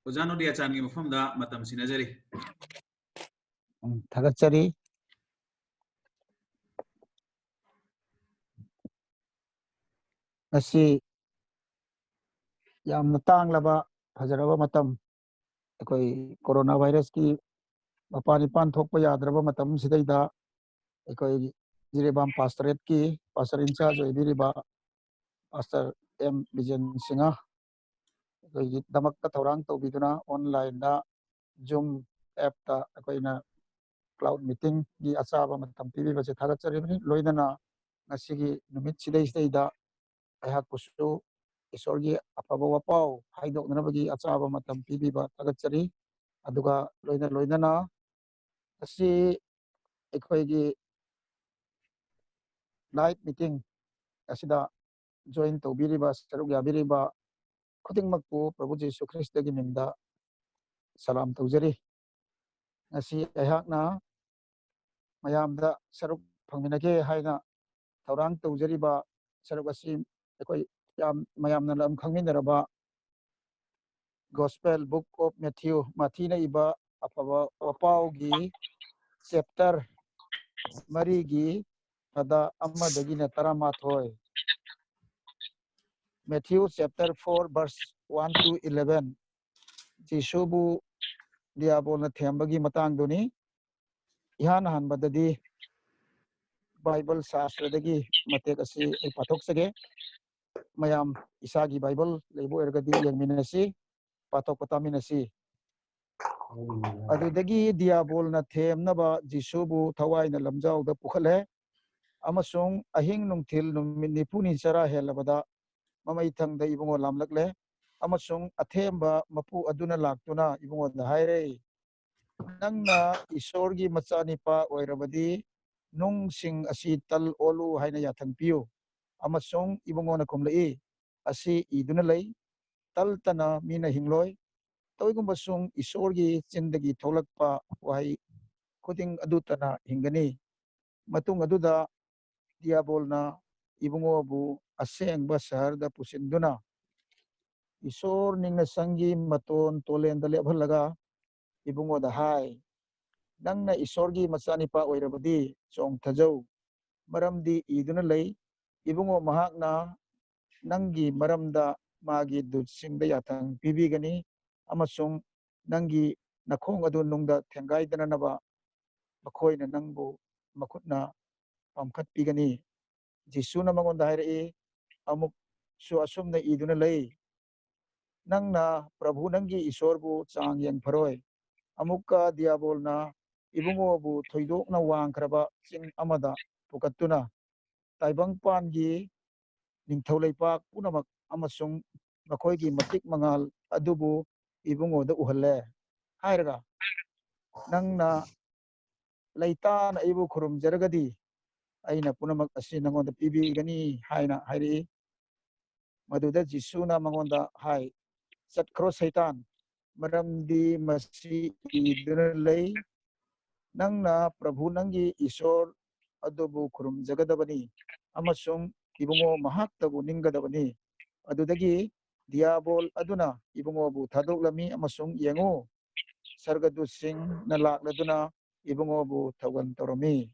Oja Nodiachand gi mafamda matam sinajari. Thagachari ngasi yamna tanglaba fajaraba matam ekoi coronavirus ki mapani pan thokpa yadraba matam sidaida ekoi Jirebam pastorate ki pastor in charge oibiriba pastor M Bijen Singa ekoi damakta thorang tawbiduna online da Zoom app ta ekoi na cloud meeting gi achaba matam pibi bache thagachari bani loidana ngasigi numit sidaida ayhak pusu isorgi afaba wapau haidoknabagi achaba matam pibiba thagachari aduga loidana asi ekoigi night meeting asida join tawbiriba saruk yabiriba khudingmakpu Prabhu Jesu Christ gi mingda salam tawjari ngasi ayhakna mayamda saruk phangminage haina thorang tawjariba saruk asi ekoi mayamna lam khangminaraba Gospel Book of Matthew Mathina iba afaba wapau gi chapter marigi pada amadagina taramathoi Matthew chapter 4 verse 1 to 11 Jisubu Diabol na thembagi matang duni ihan hanbadadi Bible sastradagi matek asi ay pathok sage mayam isagi Bible leibo ergadi yangminasi pathok pataminasi adudagi Diabol na themnaba Jisubu thawai na lamjau da pukhale amasung ahing nungthil numit nipuni chara helabada mamai thangda ibungo lamlakle amasung athemba mapu aduna laktuna ibungo da haire nangna isorgi machanipa oirabadi nung sing asi tal olu haina yathang piu amasung ibungo na kumlai asi iduna lei tal tana mina hingloi toigumba sung isorgi chindagi tholakpa wahai khuding adutana hingani matung aduda Diabolna ibungo bu asengba saharda pusinduna isor ningna sangi maton tolen dale abhalaga ibungo da hai nangna isorgi machanipa oirabadi chong thajau maramdi iduna lei ibungo mahakna nangi maramda magi dutsingda yathang pibigani amasung nangi nakhong adu nungda thengaidana naba makhoina nangbu makhutna pamkhat pigani Jisuna mangonda hairi amuk su asumna iduna lei nangna Prabhu nangi isorbu chang yang pharoi amukka Diabolna ibungo bu thoidokna wangkraba ching amada pukatuna taibangpangi ningthauleipak punamak amasung makoigi matik mangal adubu ibungo da uhalle hairaga nangna leitana ibu khurum jaragadi aina punamak asi nangonda pibigani haina hairi maduda Jisuna mangonda hai chatkro saitan maramdi masi iduna lei nangna Prabhu nangi isor adubu khurum jagadabani amasung ibungo mahaktabu ninggadabani adudagi Diabol aduna ibungo bu thadoklami amasung yengu sargadusing nalakladuna ibungo bu thawan torami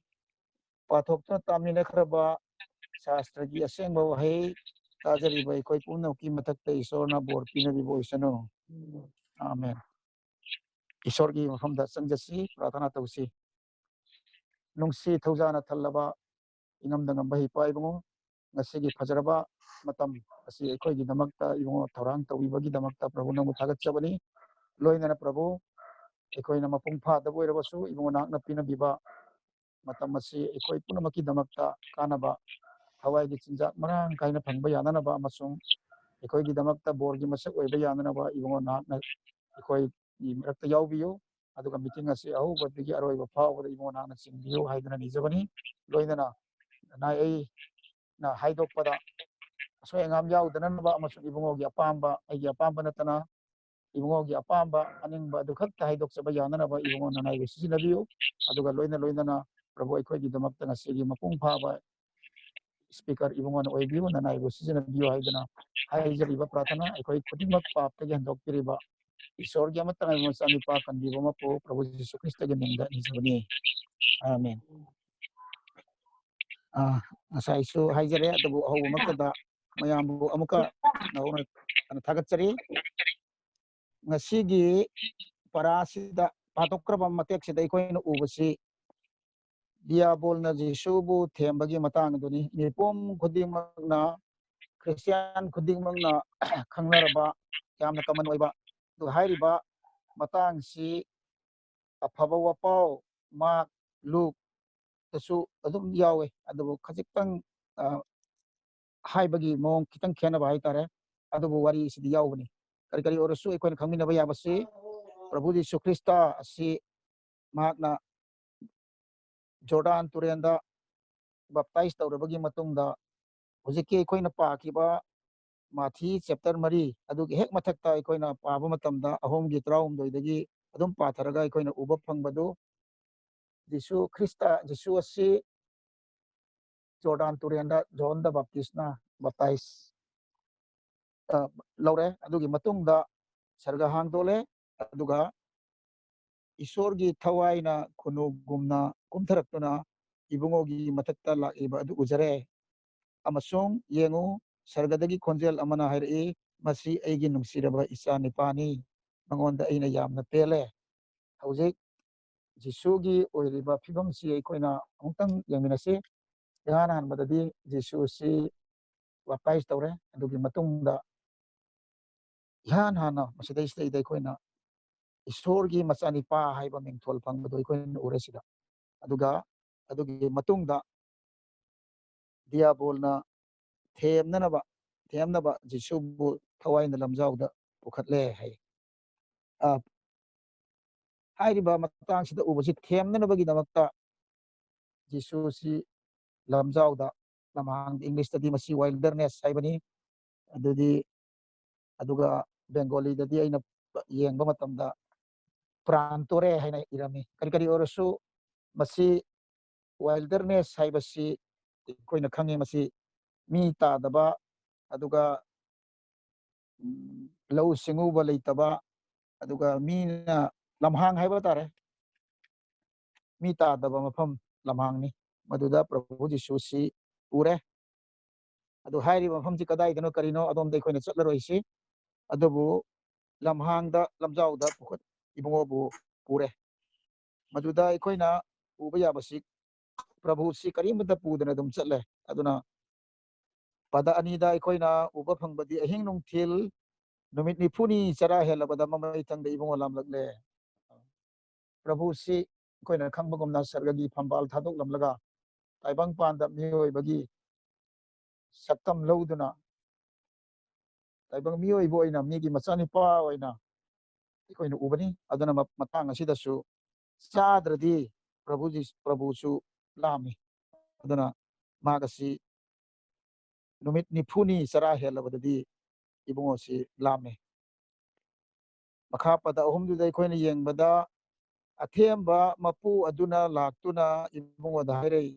pathokta tamina khraba shastragi asengba wahai tajariba ikoi pumnamki mathakta isorna bor pinabibo isano amen isorgi mafamda changjasi pratana tawsi nungsi thaujana thallaba ingamda ngamba hipa ibungo ngasigi fajaraba matam asi ekoi gi damakta ibungo thorang tawibagi damakta Prabhu namu thagatchabani loinana Prabhu ekoi na mapung pha da boirabasu ibungo nakna pinabiba matam asi ekoi punamaki damakta kanaba hawai gi chinjak marang kaina phangba yananaba amasung ekoi gi damakta borgi masak oiba yananaba ibungo nakna ekoi gi marakta yaubiyo aduga meeting asi ahubadigi aroiba phawbada ibungo nakna chingbiyo haidana nijabani loinana nai ai na haidokpada asoy angam yaudanaba amasung ibungo gi apamba aigi apamba natana ibungo gi apamba aningba adu khakta haidokchaba yananaba ibungo nanai gi sijinabiyo aduga loinana Prabhu ekoi gi damakta ngasigi mapung phaba speaker ibungo na oibiyo nanai gi sijinabiyo haidana haijariba pratana ekoi khudingmak paptagi handokpiriba ईश्वर की अमत तंग मचानी पा कंदी बमा पो प्रभु यीशु क्रिस्त के Ming दा निजबनी आमेन ngасaisu haijare adabu hawu maktada mayambu amuka nauna thagatsari ngasigi parasida patokraba mateksida ikoina ubasi diabol na jisubu thembagi matang duni mipom khudimna christian khudimna khangnaraba yamna kaman oiba du hairiba matang si afaba wapau ma luk tasu adum yawe adabu khajitang हाइबगी मोंग कितंग खेना भाई तारे अदुबु वारी सिदि यावबनी करी करी ओरसु एकोन खंगिना बया बसी प्रभु यीशु Christ असि महात्ना Jordan तुरेंदा बप्ताइज तौरबगी मतुंगदा हुजिके एकोइना पाकिबा माथी chapter मरी अदुगी हेक मथक्ता एकोइना पाबा मतमदा अहोमगी त्राउम दोइदगी अदुम पाथरगा एकोइना उबा फंगबदु यीशु ख्रिस्ट यीशु असि जॉर्डन तुरेंदा जॉन द बप्तिस्टना बप्ताइज लौरे अदुगी मतुंगदा सरगा हांगदोले अदुगा ईश्वरगी थवाइना खुनुगुमना कुमथरक्तुना इबुंगोगी मथक्ता लाइबा अदु उजरे अमसोंग येंगु सरगदगी खोंजेल अमना हाइरई मसी एगी नुंगसिरबा इसा निपानी मंगोंदा अइना यामना पेले हौजिक जिसुगी ओइरिबा फिबमसी अइकोइना अमुतंग यंगमिनसी यहान हानबददी जिसुसी वापाइस तौरे अदुगी मतुंगदा यहान हाना मसिदै सिदै अइकोइना ईश्वरगी मचानिपा हाइबा मिंगथोल फंगबदो अइकोइना उरेसिदा अदुगा अदुगी मतुंगदा दियाबोलना थेमनबा जिसुबु थवाइना लमजाउदा पुखतले है हाइरिबा मतंगसिदा उबसी थेमनबगी दमक्ता जिसुसी लमजाउदा लमहांग इंग्लिश तदी मसी वाइल्डरनेस हाइबनी अदुदी अदुगा बेंगोली ददी अइना येंगबा मतमदा प्रांतोरे हाइना इरमी करी करी ओरसु मसी वाइल्डरनेस हाइबसी कोइना खंगे मसी मी तादबा अदुगा लौ सिंगुबा लेतबा अदुगा मीना लमहांग हाइबा तारे मी तादबा मफम लमहांगनी मदुदा प्रभु यीशुसी उरे अदु हाइरि मफमसी कदाइदनो करिनो अदोमदे कोइना चटलरोइसी अदुबु लमहांगदा लमजाउदा पुखत इबुंगोबु पुरे मदुदा अइकोइना उबा याबसी प्रभु सी करीमता पुदना दुम चटले अदुना पद अनीदा अइकोइना उबा फंगबदी अहिंग नुंगथिल नुमित निफुनी चरा हेलबदा ममई थंगदे इबुंगो लामलगले प्रभु सी कोइना खंगबगुमना सर्गगी फंबाल थादोक लमलगा ताइबंग पांदा मियोइबगी सक्तम लौदुना ताइबंग मियोइबो ओइना मिगी मचानिपा ओइना अइकोइना उबनी अदुना मतंग असिदसु चाद्रदी प्रभुसु लामी अदुना मागसी नुमित निफुनी चरा हेलबददी इबुंगोसी लामे मखा पद अहुमदुदा अइकोइना येंगबदा अथेंबा मपु अदुना लाक्तुना इबुंगोदा हाइरई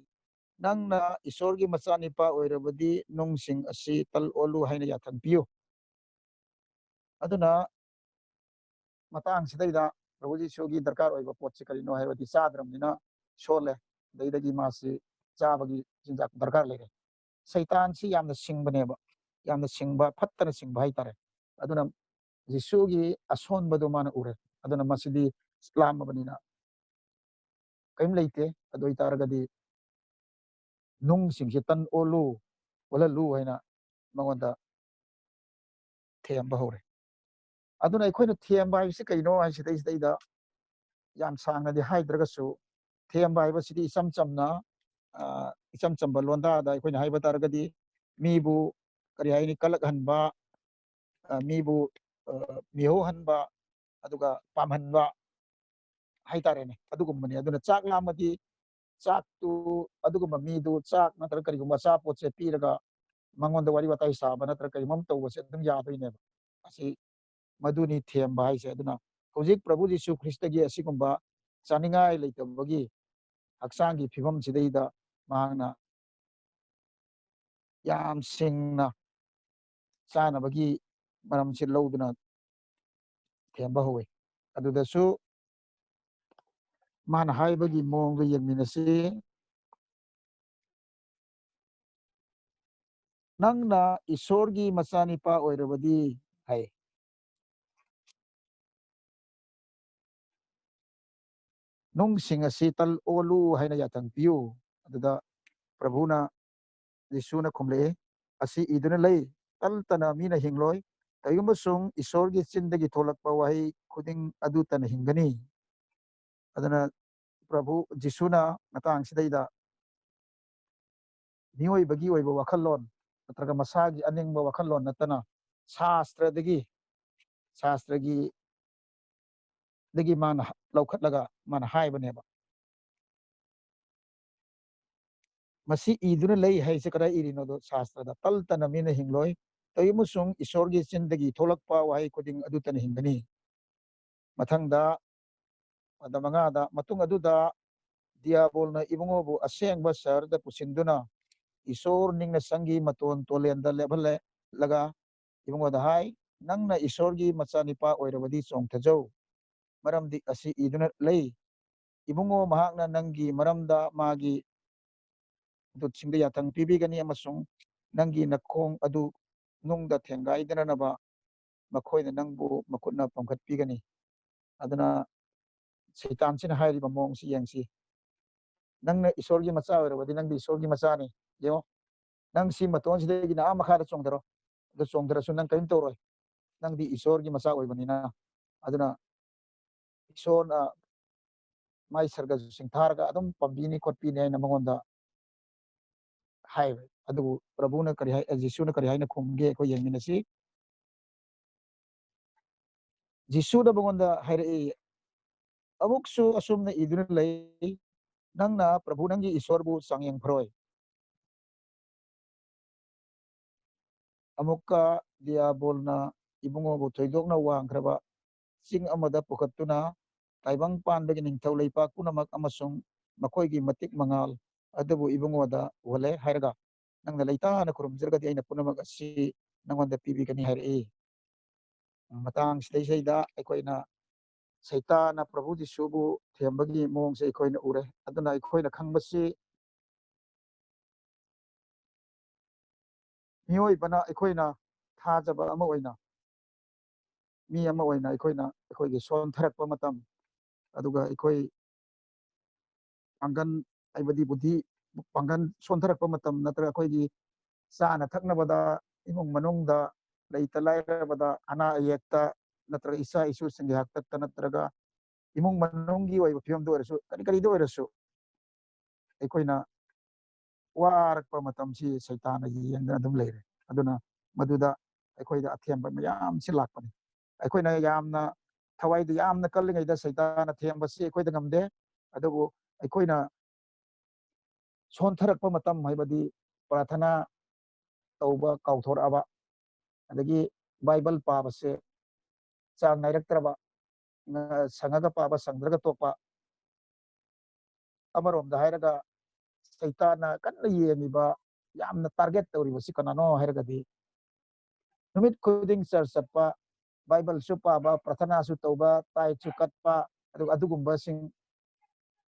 नंगना ईश्वरगी मचानिपा ओइरबदी नुंगसिंग असि तल ओलु हाइना याथनपियु अदुना मतंग सिदैदा प्रभु यीशुगी दरकार ओइबा पोतसे करिनो हाइबदी चाद्रमनिना सोले दैदगी मासी चाबगी जिंजाक दरकार लेरे सैतान सी यामना सिंगबनेबा यामना सिंगबा फत्तना सिंगबा हाइतारे अदुना यीशुगी असोनबदो माना उरे अदुना मसिदी इस्लामबनिना कइम लेते अदोइ तारगदी नुंग सिंगसे तन ओलु ओललु हाइना मंगोंदा थेमबा हौरे अदुना अइखोइना थेमबा हाइबसे कइनो हाइसिदैदा याम सांगनादि हाइद्रगसु थेमबा हाइबसिदि इचम चमना इचम चंबा लोंदादा अइखोइना हाइबा तारगदी मीबु करि हाइनि कलक हनबा मीबु मिहो हनबा अदुगा पामहनबा हाइतारेने अदुगुम्बनी अदुना चाक लामदी चाकतु अदुगुम्बा मीदु चाक नत्र करिगुम्बा चापोतसे पीरगा मंगोंदा वारी वाताई साबा नत्र करिमम तौबसे अदुम यादोइनेबा असि मधुनी थेमबा हाइसे अदुना हौजिक प्रभु यीशु ख्रिस्टगी असिगुम्बा चानिंगाई लेतबगी हक्सांगी फिबम सिदैदा मांगना याम सिंगना चानबगी मरमसे लौदुना ꯊꯦꯝꯕ ꯍꯧꯋꯤ ꯑꯗꯨꯗꯁꯨ ꯃꯥꯅ ꯍꯥꯏꯕꯒꯤ ꯃꯑꯣꯡꯗꯣ ꯌꯦꯡꯃꯤꯟꯅꯁꯤ ꯅꯪꯅ ꯏꯁꯣꯔꯒꯤ ꯃꯆꯥꯅꯤꯄꯥ ꯑꯣꯏꯔꯕꯗꯤ ꯍꯥꯏ ꯅꯨꯡꯁꯤꯡ ꯑꯁꯤ ꯇꯜ ꯑꯣꯜꯂꯨ ꯍꯥꯏꯅ ꯌꯥꯊꯪ ꯄꯤꯌꯨ ꯑꯗꯨꯗ ꯄ꯭ꯔꯚꯨꯅ ꯖꯤꯁꯨꯅ ꯈꯨꯝꯂꯛꯏ ꯑꯁꯤ ꯏꯗꯨꯅ ꯂꯩ ꯇꯜꯇꯅ ꯃꯤꯅ ꯍꯤꯡꯂꯣꯏ ꯀꯩꯒꯨꯝꯕꯁꯨꯡ ꯏꯁꯣꯔꯒꯤ ꯆꯤꯟꯗꯒꯤ ꯊꯣꯛꯂꯛꯄ ꯋꯥꯍꯩ ꯈꯨꯗꯤꯡ ꯑꯗꯨꯇꯅ ꯍꯤꯡꯒꯅꯤ ꯑꯗꯨꯅ ꯄ꯭ꯔꯚꯨ ꯖꯤꯁꯨꯅ ꯃꯇꯥꯡꯁꯤꯗꯩꯗ ꯃꯤꯑꯣꯏꯕꯒꯤ ꯑꯣꯏꯕ ꯋꯥꯈꯜꯂꯣꯟ ꯅꯠꯇ꯭ꯔꯒ ꯃꯁꯥꯒꯤ ꯑꯅꯤꯡꯕ ꯋꯥꯈꯜꯂꯣꯟ ꯅꯠꯇꯅ ꯁꯥꯁꯇ꯭ꯔꯒꯤ ꯗꯒꯤ ꯃꯥꯅ ꯂꯧꯈꯠꯂꯒ ꯃꯥꯅ ꯍꯥꯏꯕꯅꯦꯕ ꯃꯁꯤ ꯏꯗꯨꯅ ꯂꯩ ꯍꯥꯏꯁꯦ ꯀꯗꯥꯏ ꯏꯔꯤꯅꯣꯗꯣ ꯁꯥꯁꯇ꯭ꯔꯗ ꯇꯜꯇꯅ ꯃꯤꯅ ꯍꯤꯡꯂꯣꯏ ꯀꯩꯒꯨꯝꯕꯁꯨꯡ ꯏꯁꯣꯔꯒꯤ ꯆꯤꯟꯗꯒꯤ ꯊꯣꯛꯂꯛꯄ ꯋꯥꯍꯩ ꯈꯨꯗꯤꯡ ꯑꯗꯨꯇꯅ ꯍꯤꯡꯒꯅꯤ ꯃꯊꯪꯗ ꯃꯉꯥꯗ ꯃꯇꯨꯡ ꯑꯗꯨꯗ ꯗꯤꯌꯥꯕꯣꯜꯅ ꯏꯕꯨꯡꯉꯣꯕꯨ ꯑꯁꯦꯡꯕ ꯁꯍꯔꯗ ꯄꯨꯁꯤꯟꯗꯨꯅ ꯏꯁꯣꯔ ꯅꯤꯡꯅ ꯆꯪꯒꯤ ꯃꯇꯣꯟ ꯇꯣꯂꯦꯟꯗ ꯂꯦꯞꯍꯜꯂꯒ ꯏꯕꯨꯡꯉꯣꯗ ꯍꯥꯏ ꯅꯪꯅ ꯏꯁꯣꯔꯒꯤ ꯃꯆꯥꯅꯤꯄꯥ ꯑꯣꯏꯔꯕꯗꯤ ꯆꯣꯡꯊꯖꯧ ꯃꯔꯝꯗꯤ ꯑꯁꯤ ꯏꯗꯨꯅ ꯂꯩ ꯏꯕꯨꯡꯉꯣ ꯃꯍꯥꯛꯅ ꯅꯪꯒꯤ ꯃꯔꯝꯗ ꯃꯥꯒꯤ ꯗꯨꯠꯁꯤꯡꯗ ꯌꯥꯊꯪ ꯄꯤꯕꯤꯒꯅꯤ ꯑꯃꯁꯨꯡ ꯅꯪꯒꯤ ꯅꯈꯣꯡ ꯑꯗꯨ ꯅꯨꯡꯗ ꯊꯦꯡꯒꯥꯏꯗꯅꯅꯕ ꯃꯈꯣꯏꯅ ꯅꯪꯕꯨ ꯃꯈꯨꯠꯅ ꯄꯝꯈꯠꯄꯤꯒꯅꯤ ꯑꯗꯨꯅ ꯁꯩꯇꯥꯟꯁꯤꯅ ꯍꯥꯏꯔꯤꯕ ꯃꯑꯣꯡꯁꯤ ꯌꯦꯡꯁꯤ ꯅꯪꯅ ꯏꯁꯣꯔꯒꯤ ꯃꯆꯥ ꯑꯣꯏꯔꯕꯗꯤ ꯅꯪꯗꯤ ꯏꯁꯣꯔꯒꯤ ꯃꯆꯥꯅꯤ ꯌꯦꯡꯉꯣ ꯅꯪ ꯁꯤ ꯃꯇꯣꯟꯁꯤꯗꯒꯤꯅ ꯑꯥ ꯃꯈꯥꯗ ꯆꯣꯡꯊꯔꯣ ꯑꯗꯨ ꯆꯣꯡꯊꯔꯁꯨ ꯅꯪ ꯀꯔꯤꯝ ꯇꯧꯔꯣꯏ ꯅꯪꯗꯤ ꯏꯁꯣꯔꯒꯤ ꯃꯆꯥ ꯑꯣꯏꯕꯅꯤꯅ ꯑꯗꯨꯅ ꯏꯁꯣꯔꯅ ꯃꯥꯏ ꯁꯔꯒꯁꯨ ꯁꯤꯡꯊꯥꯔꯒ ꯑꯗꯨꯝ ꯄꯝꯕꯤꯅꯤ ꯈꯣꯠꯄꯤꯅꯤ ꯍꯥꯏꯅ ꯃꯉꯣꯟꯗ ꯍꯥꯏꯕ ꯑꯗꯨꯕꯨ ꯄ꯭ꯔꯚꯨꯅ ꯀꯔꯤ ꯍꯥꯏ ꯖꯤꯁꯨꯅ ꯀꯔꯤ ꯍꯥꯏꯅ ꯈꯨꯝꯒꯦ ꯑꯩꯈꯣꯏ ꯌꯦꯡꯃꯤꯟꯅꯁꯤ ꯖꯤꯁꯨꯅ ꯃꯉꯣꯟꯗ ꯍꯥꯏꯔꯛꯏ ꯑꯃꯨꯛꯁꯨ ꯑꯁꯨꯝꯅ ꯏꯗꯨꯅ ꯂꯩ ꯅꯪꯅ ꯄ꯭ꯔꯚꯨ ꯅꯪꯒꯤ ꯏꯁꯣꯔꯕꯨ ꯆꯥꯡꯌꯦꯡꯈ꯭ꯔꯣꯏ ꯑꯃꯨꯛꯀ ꯗꯤꯌꯥꯕꯣꯜꯅ ꯏꯕꯨꯡꯉꯣꯕꯨ ꯊꯣꯏꯗꯣꯛꯅ ꯋꯥꯡꯈ꯭ꯔꯕ ꯆꯤꯡ ꯑꯃꯗ ꯄꯨꯈꯠꯇꯨꯅ ꯇꯥꯏꯕꯪ ꯄꯥꯟꯕꯒꯤ ꯅꯤꯡꯊꯧ ꯂꯩꯄꯥꯛ ꯄꯨꯝꯅꯃꯛ ꯑꯃꯁꯨꯡ ꯃꯈꯣꯏꯒꯤ ꯃꯇꯤꯛ ꯃꯉꯥꯜ ꯑꯗꯨꯕꯨ ꯏꯕꯨꯡꯉꯣꯗ ꯎꯍꯜꯂꯦ ꯍꯥꯏꯔꯒ ꯅꯪꯅ ꯂꯩꯇꯥꯅ ꯈꯨꯔꯨꯝꯖꯔꯒꯗꯤ ꯑꯩꯅ ꯄꯨꯝꯅꯃꯛ ꯑꯁꯤ ꯅꯪꯉꯣꯟꯗ ꯄꯤꯕꯤꯒꯅꯤ ꯍꯥꯏꯔꯛꯏ ꯃꯇꯥꯡꯁꯤꯗꯩꯁꯤꯗ ꯑꯩꯈꯣꯏꯅ ꯁꯩꯇꯥꯅ ꯄ꯭ꯔꯚꯨ ꯖꯤꯁꯨꯕꯨ ꯊꯦꯝꯕꯒꯤ ꯃꯑꯣꯡꯁꯦ ꯑꯩꯈꯣꯏꯅ ꯎꯔꯦ ꯑꯗꯨꯅ ꯑꯩꯈꯣꯏꯅ ꯈꯪꯕꯁꯤ ꯃꯤꯑꯣꯏꯕꯅ ꯑꯩꯈꯣꯏꯅ ꯊꯥꯖꯕ ꯑꯃ ꯑꯣꯏꯅ ꯃꯤ ꯑꯃ ꯑꯣꯏꯅ ꯑꯩꯈꯣꯏꯅ ꯑꯩꯈꯣꯏꯒꯤ ꯁꯣꯟꯊꯔꯛꯄ ꯃꯇꯝ ꯑꯗꯨꯒ ꯑꯩꯈꯣꯏ ꯄꯥꯡꯒꯜ ꯍꯥꯏꯕꯗꯤ ꯕꯨꯙꯤ ꯄꯥꯡꯒꯜ ꯁꯣꯟꯊꯔꯛꯄ ꯃꯇꯝ ꯅꯠꯇ꯭ꯔꯒ ꯑꯩꯈꯣꯏꯒꯤ ꯆꯥꯅ ꯊꯛꯅꯕꯗ ꯏꯃꯨꯡ ꯃꯅꯨꯡꯗ ꯂꯩꯇ ꯂꯥꯏꯔꯕꯗ ꯑꯅꯥ ꯑꯌꯦꯛꯇ ꯅꯠꯇ꯭ꯔꯒ ꯏꯆꯥ ꯏꯁꯨꯁꯤꯡꯒꯤ ꯍꯥꯛꯇꯛꯇ ꯅꯠꯇ꯭ꯔꯒ ꯏꯃꯨꯡ ꯃꯅꯨꯡꯒꯤ ꯑꯣꯏꯕ ꯐꯤꯕꯝꯗ ꯑꯣꯏꯔꯁꯨ ꯀꯔꯤꯗ ꯑꯣꯏꯔꯁꯨ ꯑꯩꯈꯣꯏꯅ ꯋꯥꯔꯛꯄ ꯃꯇꯝꯁꯤ ꯁꯩꯇꯥꯅ ꯌꯦꯡꯗꯅ ꯑꯗꯨꯝ ꯂꯩꯔꯦ ꯑꯗꯨꯅ ꯃꯗꯨꯗ ꯑꯩꯈꯣꯏꯗ ꯑꯊꯦꯝꯕ ꯃꯌꯥꯝꯁꯤ ꯂꯥꯛꯄꯅꯤ ꯑꯩꯈꯣꯏꯅ ꯌꯥꯝꯅ ꯊꯋꯥꯏꯗ ꯌꯥꯝꯅ ꯀꯜꯂꯤꯉꯩꯗ ꯁꯩꯇꯥꯅ ꯊꯦꯝꯕꯁꯤ ꯑꯩꯈꯣꯏꯗ ꯉꯝꯗꯦ ꯑꯗꯨꯕꯨ ꯑꯩꯈꯣꯏꯅ ꯁꯣꯟꯊꯔꯛꯄ ꯃꯇꯝ ꯍꯥꯏꯕꯗꯤ ꯄ꯭ꯔꯥꯊꯅꯥ ꯇꯧꯕ ꯀꯥꯎꯊꯣꯔꯛꯑꯕ ꯑꯗꯒꯤ ꯕꯥꯏꯕꯜ ꯄꯥꯕꯁꯦ ꯆꯥꯡ ꯅꯥꯏꯔꯛꯇ꯭ꯔꯕ ꯁꯪꯉꯒ ꯄꯥꯕ ꯁꯪꯗ꯭ꯔꯒ ꯇꯣꯛꯄ ꯑꯃꯔꯣꯝꯗ ꯍꯥꯏꯔꯒ ꯁꯩꯇꯥꯅ ꯀꯟꯅ ꯌꯦꯡꯉꯤꯕ ꯌꯥꯝꯅ ꯇꯥꯔꯒꯦꯠ ꯇꯧꯔꯤꯕꯁꯤ ꯀꯅꯥꯅꯣ ꯍꯥꯏꯔꯒꯗꯤ ꯅꯨꯃꯤꯠ ꯈꯨꯗꯤꯡ ꯆꯔꯆ ꯆꯠꯄ ꯕꯥꯏꯕꯜꯁꯨ ꯄꯥꯕ ꯄ꯭ꯔꯥꯊꯅꯥꯁꯨ ꯇꯧꯕ ꯇꯥꯏꯠꯁꯨ ꯀꯠꯄ ꯑꯗꯨꯒ ꯑꯗꯨꯒꯨꯝꯕꯁꯤꯡ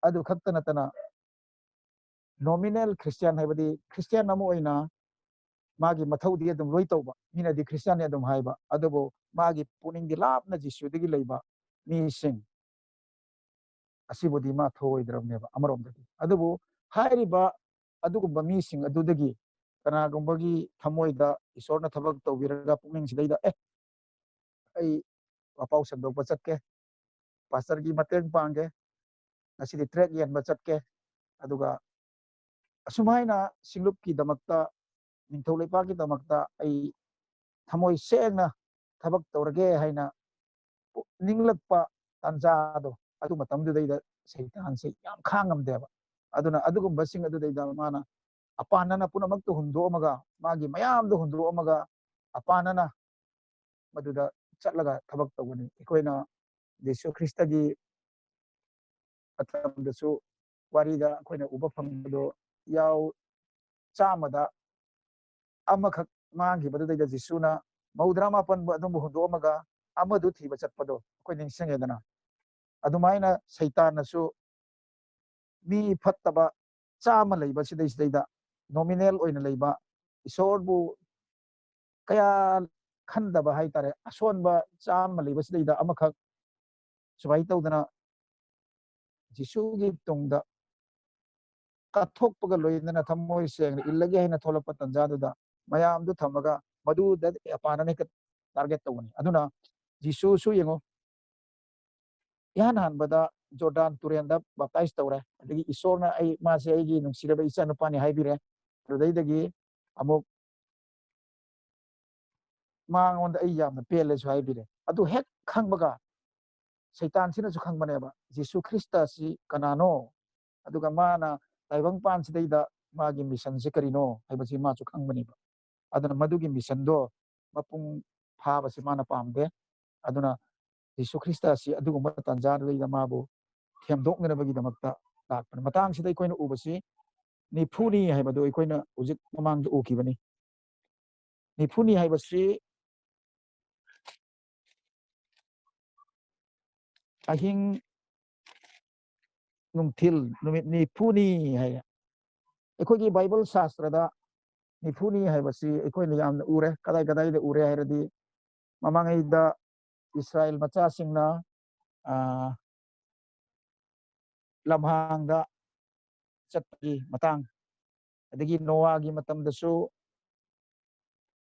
ꯑꯗꯨ ꯈꯛꯇ ꯅꯠꯇꯅ ꯅꯣꯃꯤꯅꯦꯜ ꯈ꯭ꯔꯤꯁꯇꯤꯌꯥꯟ ꯍꯥꯏꯕꯗꯤ ꯈ꯭ꯔꯤꯁꯇꯤꯌꯥꯟ ꯑꯃ ꯑꯣꯏꯅ ꯃꯥꯒꯤ ꯃꯊꯧꯗꯤ ꯑꯗꯨꯝ ꯂꯣꯏ ꯇꯧꯕ ꯃꯤꯅꯗꯤ ꯈ꯭ꯔꯤꯁꯇꯤꯌꯥꯟꯅꯤ ꯑꯗꯨꯝ ꯍꯥꯏꯕ ꯑꯗꯨꯕꯨ ꯃꯥꯒꯤ ꯄꯨꯛꯅꯤꯡꯗꯤ ꯂꯥꯞꯅ ꯖꯤꯁꯨꯗꯒꯤ ꯂꯩꯕ ꯃꯤꯁꯤꯡ ꯑꯁꯤꯕꯨꯗꯤ ꯃꯥ ꯊꯣꯛꯑꯣꯏꯗ꯭ꯔꯕꯅꯦꯕ ꯑꯃꯔꯣꯝꯗꯗꯤ ꯑꯗꯨꯕꯨ ꯍꯥꯏꯔꯤꯕ ꯑꯗꯨꯒꯨꯝꯕ ꯃꯤꯁꯤꯡ ꯑꯗꯨꯗꯒꯤ ꯀꯅꯥꯒꯨꯝꯕꯒꯤ ꯊꯃꯣꯏꯗ ꯏꯁꯣꯔꯅ ꯊꯕꯛ ꯇꯧꯕꯤꯔꯒ ꯄꯨꯛꯅꯤꯡꯁꯤꯗꯩꯗ ꯑꯩ ꯋꯥꯄꯥꯎ ꯁꯟꯗꯣꯛꯄ ꯆꯠꯀꯦ ꯄꯥꯁꯇꯔꯒꯤ ꯃꯇꯦꯡ ꯄꯥꯡꯒꯦ ꯉꯁꯤꯗꯤ ꯇ꯭ꯔꯦꯛ ꯌꯦꯟꯕ ꯆꯠꯀꯦ ꯑꯗꯨꯒ ꯑꯁꯨꯃꯥꯏꯅ ꯁꯤꯡꯂꯨꯞꯀꯤꯗꯃꯛꯇ ꯅꯤꯡꯊꯧ ꯂꯩꯄꯥꯛꯀꯤꯗꯃꯛꯇ ꯑꯩ ꯊꯃꯣꯏ ꯁꯦꯡꯅ ꯊꯕꯛ ꯇꯧꯔꯒꯦ ꯍꯥꯏꯅ ꯅꯤꯡꯂꯛꯄ ꯇꯥꯟꯖꯥꯗꯣ ꯑꯗꯨ ꯃꯇꯝꯗꯨꯗꯩꯗ ꯁꯩꯇꯥꯟꯁꯦ ꯌꯥꯝ ꯈꯥꯡꯉꯝꯗꯦꯕ ꯑꯗꯨꯅ ꯑꯗꯨꯒꯨꯝꯕꯁꯤꯡ ꯑꯗꯨꯗꯩꯗ ꯃꯥꯅ ꯑꯄꯥꯅꯅ ꯄꯨꯝꯅꯃꯛꯇ ꯍꯨꯟꯗꯣꯛꯑꯝꯃꯒ ꯃꯥꯒꯤ ꯃꯌꯥꯝꯗꯣ ꯍꯨꯟꯗꯣꯛꯑꯝꯃꯒ ꯑꯄꯥꯅꯅ ꯃꯗꯨꯗ ꯆꯠꯂꯒ ꯊꯕꯛ ꯇꯧꯒꯅꯤ ꯑꯩꯈꯣꯏꯅ ꯌꯤꯁꯨ ꯈ꯭ꯔꯤꯁꯇꯒꯤ ꯃꯇꯝꯗꯁꯨ ꯋꯥꯔꯤꯗ ꯑꯩꯈꯣꯏꯅ ꯎꯕ ꯐꯪꯕꯗꯣ ꯌꯥꯎ ꯆꯥꯝꯃꯗ ꯑꯃꯈꯛ ꯃꯥꯡꯈꯤꯕꯗꯨꯗꯩꯗ ꯖꯤꯁꯨꯅ 94 ꯑꯗꯨꯝꯕ ꯍꯨꯟꯗꯣꯛꯑꯝꯃꯒ ꯑꯃꯗꯨ ꯊꯤꯕ ꯆꯠꯄꯗꯣ ꯑꯩꯈꯣꯏ ꯅꯤꯡꯁꯤꯡꯉꯦꯗꯅ ꯑꯗꯨꯃꯥꯏꯅ ꯁꯩꯇꯥꯟꯅꯁꯨ ꯃꯤ ꯐꯠꯇꯕ ꯆꯥꯝꯃ ꯂꯩꯕ ꯁꯤꯗꯩꯗ ꯅꯣꯃꯤꯅꯦꯜ ꯑꯣꯏꯅ ꯂꯩꯕ ꯏꯁꯣꯔꯕꯨ ꯀꯌꯥ ꯈꯟꯗꯕ ꯍꯥꯏꯇꯥꯔꯦ ꯑꯁꯣꯟꯕ ꯆꯥꯝꯃ ꯂꯩꯕ ꯁꯤꯗꯩꯗ ꯑꯃꯈꯛ ꯁꯨꯃꯥꯏꯅ ꯇꯧꯗꯅ ꯖꯤꯁꯨꯒꯤ ꯇꯨꯡꯗ ꯀꯠꯊꯣꯛꯄꯒ ꯂꯣꯏꯅꯅ ꯊꯃꯣꯏ ꯁꯦꯡꯅ ꯏꯜꯂꯒꯦ ꯍꯥꯏꯅ ꯊꯣꯛꯂꯛꯄ ꯇꯟꯖꯥꯗꯨꯗ ꯃꯌꯥꯝꯗꯨ ꯊꯝꯃꯒ ꯃꯗꯨꯗ ꯑꯄꯥꯅꯅ ꯍꯦꯛꯇ ꯇꯥꯔꯒꯦꯠ ꯇꯧꯕꯅꯤ ꯑꯗꯨꯅ ꯖꯤꯁꯨꯁꯨ ꯌꯦꯡꯉꯣ ꯏꯍꯥꯟ ꯍꯥꯟꯕꯗ ꯖꯣꯔꯗꯥꯟ ꯇꯨꯔꯦꯟꯗ ꯕꯥꯞꯇꯥꯏꯁ ꯇꯧꯔꯦ ꯑꯗꯒꯤ ꯏꯁꯣꯔꯅ ꯃꯥꯁꯦ ꯑꯩꯒꯤ ꯅꯨꯡꯁꯤꯔꯕ ꯏꯆꯥ ꯅꯨꯄꯥꯅꯤ ꯍꯥꯏꯕꯤꯔꯦ ꯑꯗꯨꯗꯩꯗꯒꯤ ꯑꯃꯨꯛ ꯃꯉꯣꯟꯗ ꯑꯩ ꯌꯥꯝꯅ ꯄꯦꯜꯂꯦꯁꯨ ꯍꯥꯏꯕꯤꯔꯦ ꯑꯗꯨ ꯍꯦꯛ ꯈꯪꯕꯒ ꯁꯩꯇꯥꯟꯁꯤꯅꯁꯨ ꯈꯪꯕꯅꯦꯕ ꯖꯤꯁꯨ ꯈ꯭ꯔꯤꯁꯇ ꯑꯁꯤ ꯀꯅꯥꯅꯣ ꯑꯗꯨꯒ ꯃꯥꯅ ꯇꯥꯏꯕꯪꯄꯥꯟꯁꯤꯗꯩꯗ ꯃꯥꯒꯤ ꯃꯤꯁꯟꯁꯦ ꯀꯔꯤꯅꯣ ꯍꯥꯏꯕꯁꯤ ꯃꯥꯁꯨ ꯈꯪꯕꯅꯦꯕ ꯑꯗꯨꯅ ꯃꯗꯨꯒꯤ ꯃꯤꯁꯟꯗꯣ ꯃꯄꯨꯡ ꯐꯥꯕꯁꯤ ꯃꯥꯅ ꯄꯥꯝꯗꯦ ꯑꯗꯨꯅ ꯖꯤꯁꯨ ꯈ꯭ꯔꯤꯁꯇ ꯑꯁꯤ ꯑꯗꯨꯒꯨꯝꯕ ꯇꯥꯟꯖꯥꯗꯨꯗꯩꯗ ꯃꯥꯕꯨ ꯊꯦꯝꯗꯣꯛꯅꯅꯕꯒꯤꯗꯃꯛꯇ ꯂꯥꯛꯄꯅꯤ ꯃꯇꯥꯡꯁꯤꯗ ꯑꯩꯈꯣꯏꯅ ꯎꯕꯁꯤ ꯅꯤꯐꯨꯅꯤ ꯍꯥꯏꯕꯗꯨ ꯑꯩꯈꯣꯏꯅ ꯍꯧꯖꯤꯛ ꯃꯃꯥꯡꯗ ꯎꯈꯤꯕꯅꯤ ꯅꯤꯐꯨꯅꯤ ꯍꯥꯏꯕꯁꯤ ꯑꯍꯤꯡ ꯅꯨꯡꯊꯤꯜ ꯅꯨꯃꯤꯠ ꯅꯤꯐꯨꯅꯤ ꯍꯥꯏ ꯑꯩꯈꯣꯏꯒꯤ ꯕꯥꯏꯕꯜ ꯁꯥꯁꯇ꯭ꯔꯗ ꯅꯤꯐꯨꯅꯤ ꯍꯥꯏꯕꯁꯤ ꯑꯩꯈꯣꯏꯅ ꯌꯥꯝꯅ ꯎꯔꯦ ꯀꯗꯥꯏꯗ ꯎꯔꯦ ꯍꯥꯏꯔꯗꯤ ꯃꯃꯥꯡꯉꯩꯗ ꯏꯁ꯭ꯔꯥꯏꯜ ꯃꯆꯥꯁꯤꯡꯅ ꯂꯝꯍꯥꯡꯗ ꯆꯠꯄꯒꯤ ꯃꯇꯥꯡ ꯑꯗꯒꯤ ꯅꯣꯋꯥꯒꯤ ꯃꯇꯝꯗꯁꯨ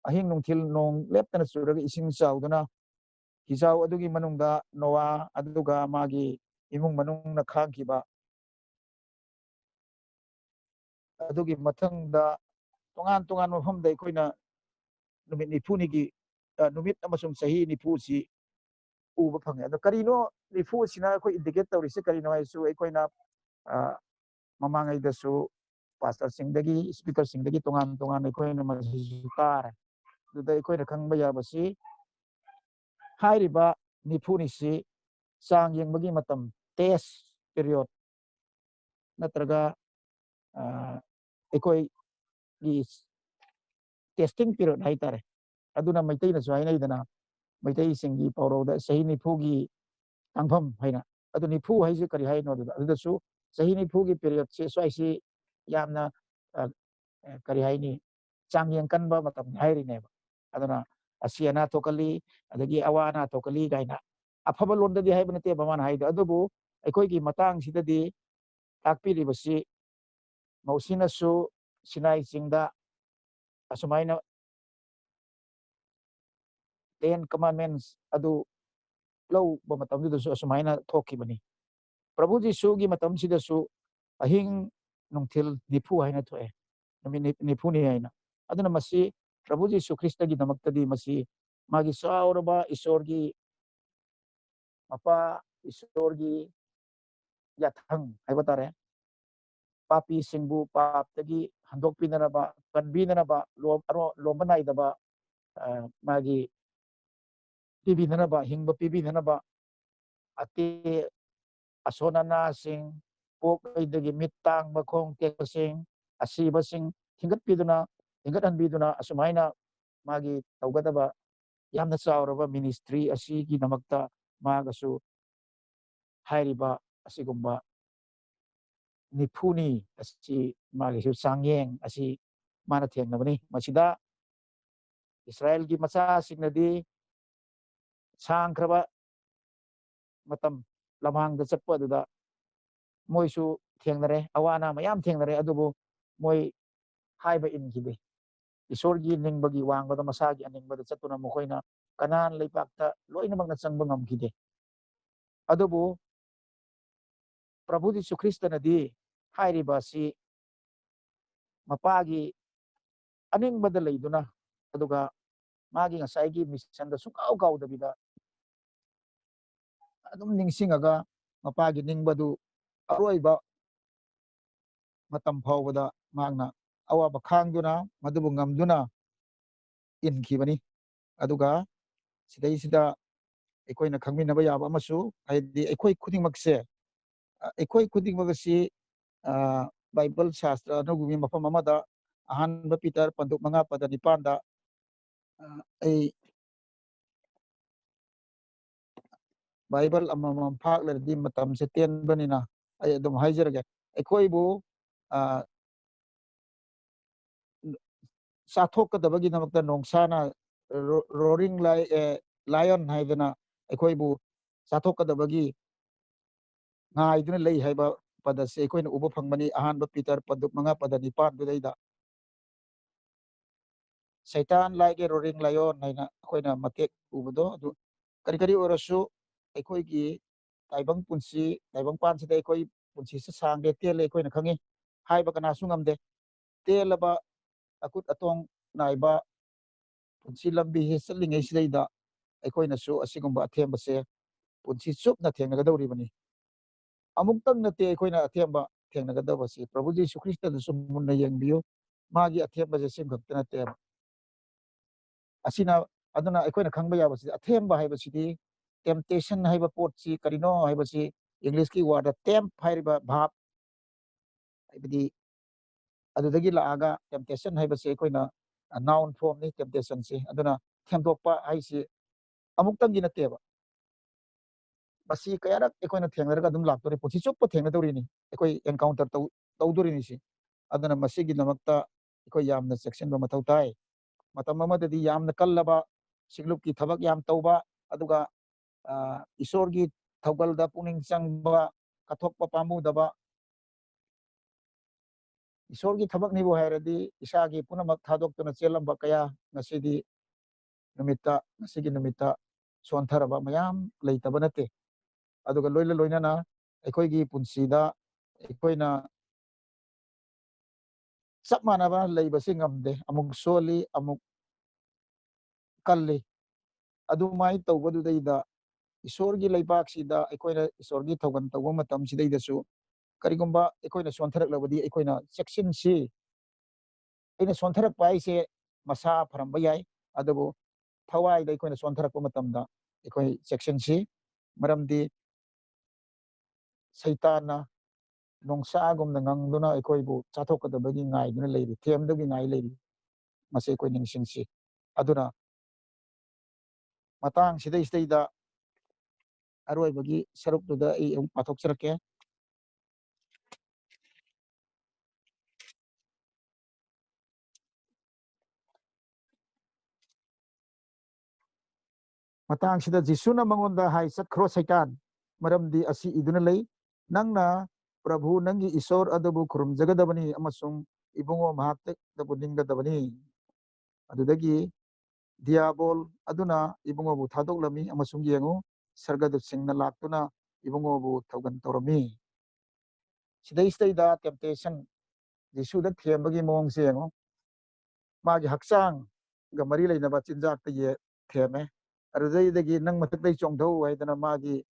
ꯑꯍꯤꯡ ꯅꯨꯡꯊꯤꯜ ꯅꯣꯡ ꯂꯦꯞꯇꯅ ꯆꯨꯔꯒ ꯏꯁꯤꯡ ꯆꯥꯎꯗꯨꯅ ꯍꯤꯖꯥꯎ ꯑꯗꯨꯒꯤ ꯃꯅꯨꯡꯗ ꯅꯣꯋꯥ ꯑꯗꯨꯒ ꯃꯥꯒꯤ ꯏꯃꯨꯡ ꯃꯅꯨꯡꯅ ꯈꯥꯡꯈꯤꯕ ꯑꯗꯨꯒꯤ ꯃꯊꯪꯗ ꯇꯣꯉꯥꯟ ꯇꯣꯉꯥꯟꯕ ꯃꯐꯝꯗ ꯑꯩꯈꯣꯏꯅ ꯅꯨꯃꯤꯠ ꯅꯤꯐꯨꯅꯤꯒꯤ ꯅꯨꯃꯤꯠ ꯑꯃꯁꯨꯡ ꯆꯍꯤ ꯅꯤꯐꯨꯁꯤ ꯎꯕ ꯐꯪꯉꯦ ꯑꯗꯣ ꯀꯔꯤꯅꯣ ꯅꯤꯐꯨꯁꯤꯅ ꯑꯩꯈꯣꯏ ꯏꯟꯗꯤꯀꯦꯠ ꯇꯧꯔꯤꯁꯤ ꯀꯔꯤꯅꯣ ꯍꯥꯏꯁꯨ ꯑꯩꯈꯣꯏꯅ ꯃꯃꯥꯡꯉꯩꯗꯁꯨ ꯄꯥꯁꯇꯔꯁꯤꯡꯗꯒꯤ ꯁ꯭ꯄꯤꯀꯔꯁꯤꯡꯗꯒꯤ ꯇꯣꯉꯥꯟ ꯇꯣꯉꯥꯟꯅ ꯑꯩꯈꯣꯏꯅ ꯃꯁꯤꯁꯨ ꯇꯥꯔꯦ ꯑꯗꯨꯗ ꯑꯩꯈꯣꯏꯅ ꯈꯪꯕ ꯌꯥꯕꯁꯤ ꯍꯥꯏꯔꯤꯕ ꯅꯤꯐꯨꯅꯤꯁꯤ ꯆꯥꯡ ꯌꯦꯡꯕꯒꯤ ꯃꯇꯝ ꯇꯦꯁ ꯄꯤꯔꯤꯌꯣꯠ ꯅꯠꯇ꯭ꯔꯒ ꯑꯩꯈꯣꯏꯒꯤ ꯇꯦꯁꯇꯤꯡ ꯄꯤꯔꯤꯌꯣꯠ ꯍꯥꯏꯇꯥꯔꯦ ꯑꯗꯨꯅ ꯃꯩꯇꯩꯅꯁꯨ ꯍꯥꯏꯅꯩꯗꯅ ꯃꯩꯇꯩꯁꯤꯡꯒꯤ ꯄꯥꯎꯔꯧꯗ ꯆꯍꯤ ꯅꯤꯐꯨꯒꯤ ꯇꯥꯡꯐꯝ ꯍꯥꯏꯅ ꯑꯗꯨ ꯅꯤꯐꯨ ꯍꯥꯏꯁꯦ ꯀꯔꯤ ꯍꯥꯏꯅꯣ ꯑꯗꯨꯗꯁꯨ ꯆꯍꯤ ꯅꯤꯐꯨꯒꯤ ꯄꯤꯔꯤꯌꯣꯠꯁꯦ ꯁ꯭ꯋꯥꯏꯁꯤ ꯌꯥꯝꯅ ꯀꯔꯤ ꯍꯥꯏꯅꯤ ꯆꯥꯡꯌꯦꯡ ꯀꯟꯕ ꯃꯇꯝ ꯍꯥꯏꯔꯤꯅꯦꯕ ꯑꯗꯨꯅ ꯑꯁꯤ ꯑꯅꯥ ꯊꯣꯛꯀꯜꯂꯤ ꯑꯗꯒꯤ ꯑꯋꯥ ꯑꯅꯥ ꯊꯣꯛꯀꯜꯂꯤ ꯀꯥꯏꯅ ꯑꯐꯕ ꯂꯣꯟꯗꯗꯤ ꯍꯥꯏꯕ ꯅꯠꯇꯦꯕ ꯃꯥꯅ ꯍꯥꯏꯗꯣ ꯑꯗꯨꯕꯨ ꯑꯩꯈꯣꯏꯒꯤ ꯃꯇꯥꯡꯁꯤꯗꯗꯤ ꯇꯥꯛꯄꯤꯔꯤꯕꯁꯤ ꯃꯧꯁꯤꯅꯁꯨ ꯁꯤꯅꯥꯏ ꯆꯤꯡꯗ ꯑꯁꯨꯃꯥꯏꯅ 10 commandments ꯑꯗꯨ ꯂꯧꯕ ꯃꯇꯝꯗꯨꯗꯁꯨ ꯑꯁꯨꯃꯥꯏꯅ ꯊꯣꯛꯈꯤꯕꯅꯤ ꯄ꯭ꯔꯚꯨ ꯖꯤꯁꯨꯒꯤ ꯃꯇꯝꯁꯤꯗꯁꯨ ꯑꯍꯤꯡ ꯅꯨꯡꯊꯤꯜ ꯅꯤꯐꯨ ꯍꯥꯏꯅ ꯊꯣꯛꯑꯦ ꯅꯨꯃꯤꯠ ꯅꯤꯐꯨꯅꯤ ꯍꯥꯏꯅ ꯑꯗꯨꯅ ꯃꯁꯤ ꯄ꯭ꯔꯚꯨ ꯖꯤꯁꯨ ꯈ꯭ꯔꯤꯁꯇꯒꯤꯗꯃꯛꯇꯗꯤ ꯃꯁꯤ ꯃꯥꯒꯤ ꯆꯥꯎꯔꯕ ꯏꯁꯣꯔꯒꯤ ꯃꯄꯥ ꯏꯁꯣꯔꯒꯤ ꯌꯥꯊꯪ ꯍꯥꯏꯕ ꯇꯥꯔꯦ ꯄꯥꯄꯤꯁꯤꯡꯕꯨ ꯄꯥꯞꯇꯒꯤ ꯍꯟꯗꯣꯛꯄꯤꯅꯅꯕ ꯀꯟꯕꯤꯅꯅꯕ ꯂꯣꯝꯕ ꯅꯥꯏꯗꯕ ꯃꯥꯒꯤ ꯄꯤꯕꯤꯅꯅꯕ ꯍꯤꯡꯕ ꯄꯤꯕꯤꯅꯅꯕ ꯑꯇꯦ ꯑꯁꯣꯟ ꯑꯅꯥꯁꯤꯡ ꯄꯣꯛꯂꯩꯗꯒꯤ ꯃꯤꯠ ꯇꯥꯡꯕ ꯈꯣꯡ ꯇꯦꯛꯄꯁꯤꯡ ꯑꯁꯤꯕꯁꯤꯡ ꯍꯤꯡꯒꯠꯍꯟꯕꯤꯗꯨꯅ ꯑꯁꯨꯃꯥꯏꯅ ꯃꯥꯒꯤ ꯇꯧꯒꯗꯕ ꯌꯥꯝꯅ ꯆꯥꯎꯔꯕ ꯃꯤꯅꯤꯁꯇ꯭ꯔꯤ ꯑꯁꯤꯒꯤꯗꯃꯛꯇ ꯃꯥꯒꯁꯨ ꯍꯥꯏꯔꯤꯕ ꯑꯁꯤꯒꯨꯝꯕ ꯅꯤꯐꯨꯅꯤ ꯑꯁꯤ ꯃꯥꯒꯤꯁꯨ ꯆꯥꯡꯌꯦꯡ ꯑꯁꯤ ꯃꯥꯅ ꯊꯦꯡꯅꯕꯅꯤ ꯃꯁꯤꯗ ꯏꯁ꯭ꯔꯥꯌꯦꯜꯒꯤ ꯃꯆꯥꯁꯤꯡꯅꯗꯤ ꯁꯥꯡꯈ꯭ꯔꯕ ꯃꯇꯝ ꯂꯝꯍꯥꯡꯗ ꯆꯠꯄ ꯑꯗꯨꯗ ꯃꯣꯏꯁꯨ ꯊꯦꯡꯅꯔꯦ ꯑꯋꯥ ꯑꯅꯥ ꯃꯌꯥꯝ ꯊꯦꯡꯅꯔꯦ ꯑꯗꯨꯕꯨ ꯃꯣꯏ ꯍꯥꯏꯕ ꯏꯟꯈꯤꯗꯦ ꯏꯁꯣꯔꯒꯤ ꯅꯤꯡꯕꯒꯤ ꯋꯥꯡꯕꯗ ꯃꯁꯥꯒꯤ ꯑꯅꯤꯡꯕꯗ ꯆꯠꯇꯨꯅ ꯃꯈꯣꯏꯅ ꯀꯅꯥꯟ ꯂꯩꯕꯥꯛꯇ ꯂꯣꯏꯅꯃꯛꯅ ꯆꯪꯕ ꯉꯝꯈꯤꯗꯦ ꯑꯗꯨꯕꯨ ꯄ꯭ꯔꯚꯨ ꯖꯤꯁꯨ ꯈ꯭ꯔꯤꯁꯇꯅꯗꯤ ꯍꯥꯏꯔꯤꯕ ꯑꯁꯤ ꯃꯄꯥꯒꯤ ꯑꯅꯤꯡꯕꯗ ꯂꯩꯗꯨꯅ ꯑꯗꯨꯒ ꯃꯥꯒꯤ ꯉꯁꯥꯏꯒꯤ ꯃꯤꯁꯟꯗ ꯁꯨꯡꯀꯥꯎ ꯀꯥꯎꯗꯕꯤꯗ ꯑꯗꯨꯝ ꯅꯤꯡꯁꯤꯡꯉꯒ ꯃꯄꯥꯒꯤ ꯅꯤꯡꯕꯗꯨ ꯑꯔꯣꯏꯕ ꯃꯇꯝ ꯐꯥꯎꯕꯗ ꯃꯍꯥꯛꯅ ꯑꯋꯥꯕ ꯈꯥꯡꯗꯨꯅ ꯃꯗꯨꯕꯨ ꯉꯝꯗꯨꯅ ꯏꯟꯈꯤꯕꯅꯤ ꯑꯗꯨꯒ ꯁꯤꯗꯩꯁꯤꯗ ꯑꯩꯈꯣꯏꯅ ꯈꯪꯃꯤꯟꯅꯕ ꯌꯥꯕ ꯑꯃꯁꯨ ꯍꯥꯏꯗꯤ ꯑꯩꯈꯣꯏ ꯈꯨꯗꯤꯡꯃꯛꯁꯦ ꯑꯩꯈꯣꯏ ꯈꯨꯗꯤꯡꯃꯛ ꯑꯁꯤ ꯕꯥꯏꯕꯜ ꯁꯥꯁꯇ꯭ꯔ ꯑꯗꯨꯒꯨꯝꯕ ꯃꯐꯝ ꯑꯃꯗ ꯑꯍꯥꯟꯕ ꯄꯤꯇꯔ 5:9-9 ꯑꯩ Bible amamam phaklerdi matamse tenbanina ai adum haijarage aikoibu sathokadabagi namakta nongsana roaring lion haidana aikoibu sathokadabagi ngaiduna lei haiba padase aikoina uba phangmani ahanba Peter paduk manga padani pat dudaida Satan like roaring lion haina akoina matek ubudo adu kari kari orasu aikoigi taibang punsi taibang pansida aikoi punsi sa sangge tele aikoina khangi haiba kana sungamde telaba akut atong naiba punsi lambi he salingai sidaida aikoina su asigumba athembase punsi chupna thengnagadawribani amuktang nate aikoina athemba thengnagadawasi Prabhu Jisu Krista da sumunna yengbiyo magi athembase simkhakta nate asina aduna aikoina khangba yabasi athemba haibasidi temptation haiba potsi karino haibasi English ki word temp haiba bhab haibadi adudagi laaga temptation haibasi aikoina noun form ni temptation si aduna themdokpa haisi amuktangi nateba basi kayarak aikoina thenglarga adum laktore pochi choppa thengnadorini aikoi encounter tawdurini si aduna masigi namakta aikoi yamna section ba mathau tai matam amadadi yamna kallaba siglupki thabak yam tawba aduga isorgi thaugalda puning changba kathokpa pamudaba isorgi thabak nibu hairadi isagi punamak thadoktuna chelamba kaya ngasidi ngasigi numita sontharaba mayam leitaba nate aduga loila loinana aikoigi punsida aikoina chap manaba leibasi ngamde amuk soli amuk kalli adumai tawbadudaida isorgi leibaksida aikoina isorgi thogan tawba matam sidaidasu karigumba aikoina sontharak labadi aikoina section si aina sontharak paise masa pharamba yai adubu thawai da aikoina sontharak matamda aikoi section si maramdi saitana nongsagumna ngangduna aikoibu chathokadabagi ngaiduna leiri themdagi ngai leiri mase aikoi ningsingsi aduna matang sidaida aroibagi sarukduda ai pathokcharake matang sida Jisuna mangonda hai satkhro Satan maramdi asi iduna lei nangna Prabhu nangi isor adabu khurumjagadabani amasung ibungo mahakta dabu ninggadabani adudagi diabol aduna ibungo bu thadoklami amasung yengu sargadu singna laktuna ibungo bu thaugan torami sidaida temptation Jisuda thembagi mongse yengu magi hakchang ga mari leinaba chinjak ta ye theme adudagi nang mathakdai chongthau haidana magi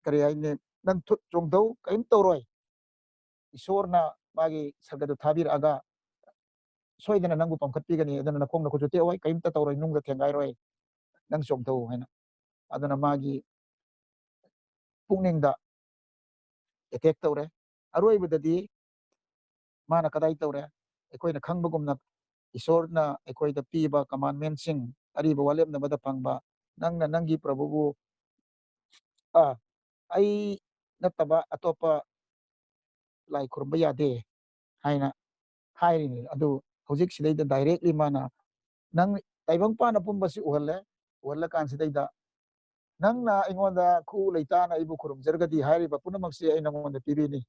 kari haine nang chongthau kaim toroi isorna magi sargadu thabir aga soidana nangu pamkhatpigani adana nakongna khujute oi kaimta toroi nungda thengairoi nang chongthau haina adana magi pukningda attack tawre aroibadadi mana kadai tawre aikoina khangbagumna isorna aikoida piba commandment sing ariba walemna bada phangba nangna nangi Prabhubu ai nataba atopa lai khurumba yade haina hairini adu hojik sidaida directly mana nang taibang pana pumbasi uhalle kan sidaida nangna ingonda khu leitana ibu khurum jargadi hairiba punamakse ai nangonda pibini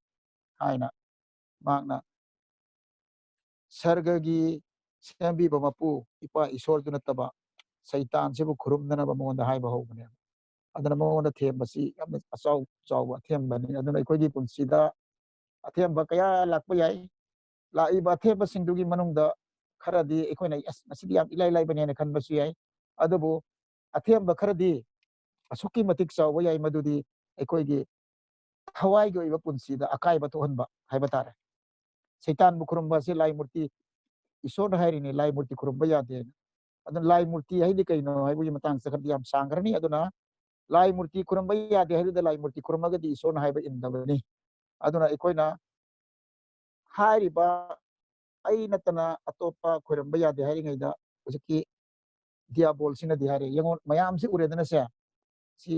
haina magna sargagi sembi bamapu ipa isor du nataba Satan sibu khurumdana ba monda haiba hobane adana monda thembasi yamna achau chauba thembani adana ikoi punsida athemba kaya lakpa yai laiba athemba singdugi manungda kharadi ikoina yes nasidi yam ilai lai bane khanbasu yai adubu athemba kharadi asuki matik chauba yai madudi ikoigi thawai gi oiba punsida akaiba tohanba haiba tare Satan bu khurumba se lai murti isor hairini lai murti khurumba yade aduna lai murti haidi kaino haibugi matang sakhadi yam sangrani aduna lai murti khurumba yade haida lai murti khurumagadi isor haiba indabani aduna ikoina hairiba ai natana atopa khoiramba yade hairingaida hojiki diabol sina di haire yangon mayam si uredana se ꯁꯤ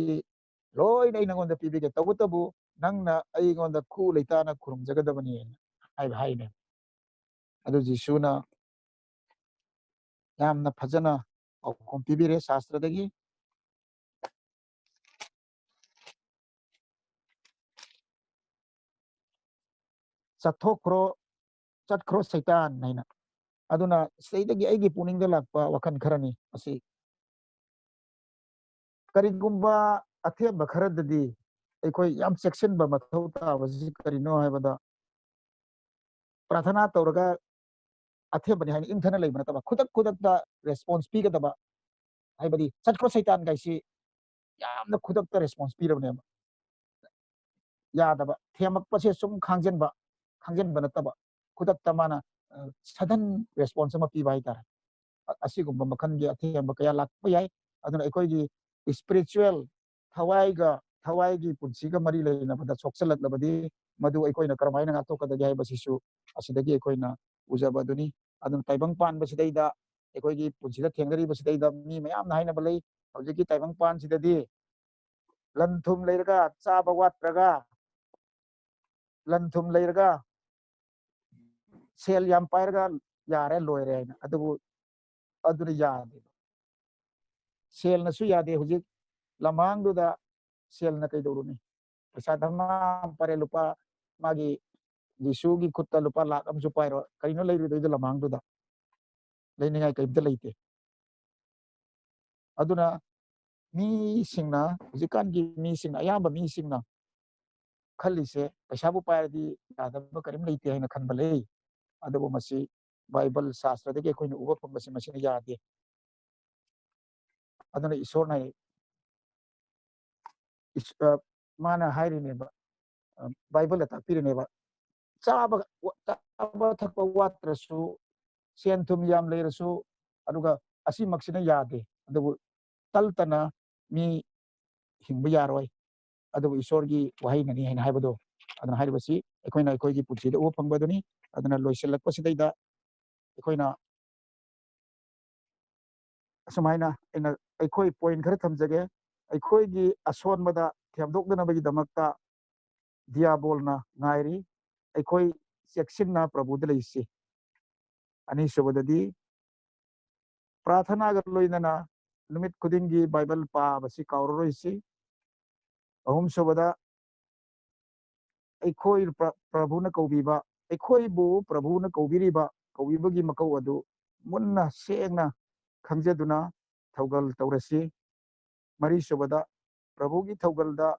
ꯂꯣꯏꯅ ꯑꯩ ꯅꯉꯣꯟꯗ ꯄꯤꯕꯤꯒꯦ ꯇꯧꯕꯇꯕꯨ ꯅꯪꯅ ꯑꯩꯉꯣꯟꯗ ꯈꯨ ꯂꯩꯇꯥꯅ ꯈꯨꯔꯨꯝꯖꯒꯗꯕꯅꯤ ꯍꯥꯏꯅꯦ ꯑꯗꯨ ꯖꯤꯁꯨꯅ ꯌꯥꯝꯅ ꯐꯖꯅ ꯄꯥꯎꯈꯨꯝ ꯄꯤꯕꯤꯔꯦ ꯁꯥꯁꯇ꯭ꯔꯗꯒꯤ ꯆꯠꯈ꯭ꯔꯣ ꯁꯩꯇꯥꯟ ꯍꯥꯏꯅ aduna seidagi aigi puningda lakpa wakan kharani asi karigumba athemba kharadadi aikoi yam section ba mathau ta wasi karino haibada prathana tawraga athemba ni haini ingthana leibana taba khudak da response pi ga daba haibadi chatkro saitan gaisi yamna khudak da response pi rabne ya daba themak pase sum khangjen ba nataba khudak ta mana sudden response ma pi bai tar asigumba makhangi athemba kaya lakpa yai aduna aikoi spiritual thawai gi punsi ga mari leina bada soksalat labadi madu aikoi na karmaina nga to kadagi hai basisu asidagi aikoi na ujaba duni adun taibang pan basidai da aikoi gi punsi da thengari basidai da mi mayam na haina balai hojiki taibang pan sidadi lanthum leiraga chaba watraga lanthum leiraga sel yam pairaga yare loire haina adubu aduna yade sel na su yade hojik lamang du da sel na kai doruni pesa dhamma pare lupa magi jisu gi kutta lupa lakam su pairo kaino leiru do lamang du da leiningai kai da leite aduna mi singna jikan gi mi singna ayamba mi singna khallise pesa bu pairdi yadaba karim leite haina khanbale adubu masi bible shastra de koina uba phambasi masi yade aduna isor nai mana hairineba bible ta pirineba chaba thakpa watrasu senthum yam leirasu aduga asi maksina yade adubu taltana mi hingba yaroi adubu isorgi wahai nani haina haibado aduna hairibasi ekoina ekoigi puchida uba phangbaduni aduna loisilakpa sidaida ekoina sumaina ina aikoi point khara thamjage aikoigi asonmada thamdokdanabagi damakta diabolna ngairi aikoi cheksinna prabhuda leisi ani subadadi प्रार्थना लोइनना नुमित खुदिंगी Bible पाबसी काउरोइसी अहुम सुबदा अखोई प्रभुना कौबीबा अखोईबु प्रभुना कौबीरीबा कौबीबगी मकौ अदु मुन्ना सेंगना खंगजदुना थौगल तौरसी मरी सुबदा प्रभुगी थौगलदा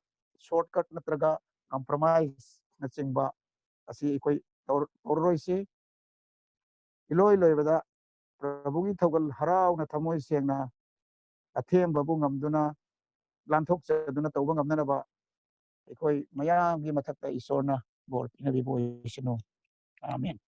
shortcut नत्रगा compromise नचिंबा असी अखोई तौरोइसी इलोय लोयबदा प्रभुगी थौगल हरावना थमोय सेंगना अथेंबबु ngamduna lanthokchaduna tawba ngamnanaba aikoi mayamgi mathakta isorna bor pinabi boisinu amen